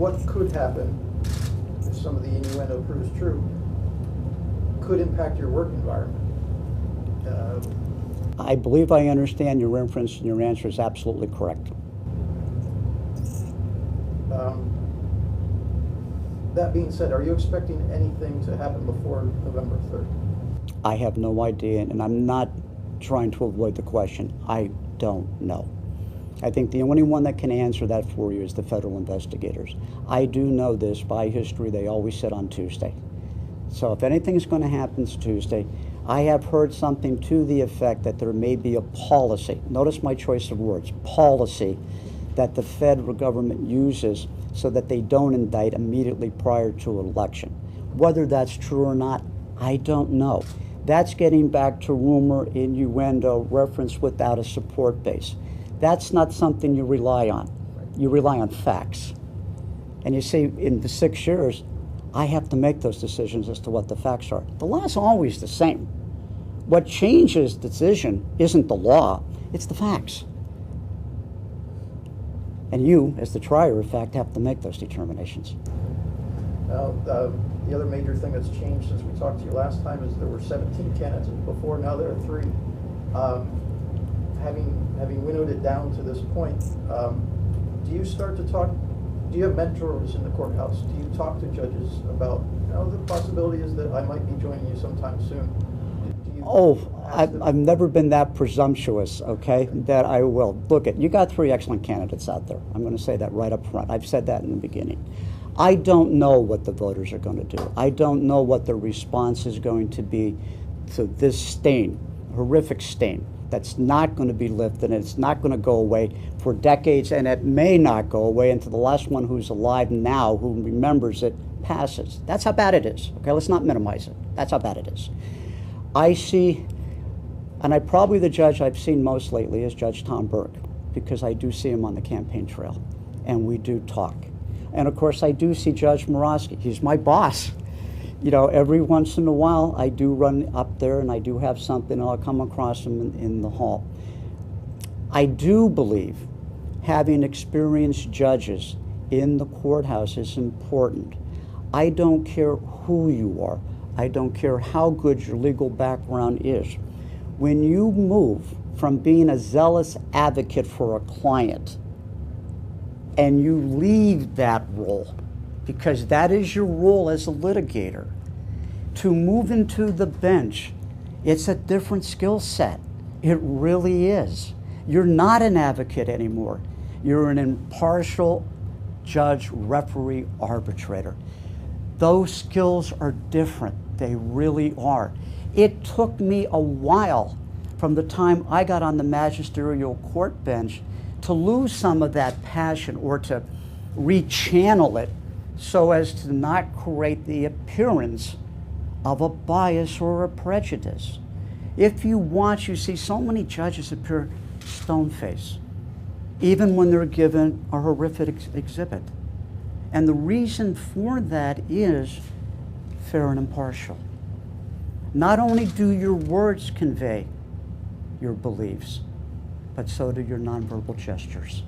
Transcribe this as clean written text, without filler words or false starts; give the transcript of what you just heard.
what could happen if some of the innuendo proves true could impact your work environment. I believe I understand your inference, and your answer is absolutely correct. That being said, are you expecting anything to happen before November 3rd? I have no idea, and I'm not trying to avoid the question. I don't know. I think the only one that can answer that for you is the federal investigators. I do know this by history. They always sit on Tuesday. So if anything's going to happen Tuesday, I have heard something to the effect that there may be a policy, notice my choice of words, policy, that the federal government uses so that they don't indict immediately prior to an election. Whether that's true or not, I don't know. That's getting back to rumor, innuendo, reference without a support base. That's not something you rely on. You rely on facts. And you see, in the 6 years, I have to make those decisions as to what the facts are. The law is always the same. What changes the decision isn't the law, it's the facts. And you, as the trier of fact, have to make those determinations. Now, the other major thing that's changed since we talked to you last time is there were 17 candidates before, now there are 3. Having winnowed it down to this point, do you start to talk, do you have mentors in the courthouse? Do you talk to judges about, the possibility is that I might be joining you sometime soon? I've never been that presumptuous, okay, that I will. Look, you got 3 excellent candidates out there. I'm going to say that right up front. I've said that in the beginning. I don't know what the voters are going to do. I don't know what the response is going to be to this stain, horrific stain, that's not going to be lifted, and it's not going to go away for decades, and it may not go away until the last one who's alive now, who remembers it, passes. That's how bad it is, okay? Let's not minimize it. That's how bad it is. I see, and probably the judge I've seen most lately is Judge Tom Burke, because I do see him on the campaign trail, and we do talk. And of course, I do see Judge Morosky. He's my boss. Every once in a while, I do run up there, and I do have something, and I'll come across him in the hall. I do believe having experienced judges in the courthouse is important. I don't care who you are. I don't care how good your legal background is. When you move from being a zealous advocate for a client and you leave that role, because that is your role as a litigator, to move into the bench, it's a different skill set. It really is. You're not an advocate anymore. You're an impartial judge, referee, arbitrator. Those skills are different. They really are. It took me a while from the time I got on the magisterial court bench to lose some of that passion, or to rechannel it so as to not create the appearance of a bias or a prejudice. If you watch, you see so many judges appear stone-faced, even when they're given a horrific exhibit. And the reason for that is fair and impartial. Not only do your words convey your beliefs, but so do your nonverbal gestures.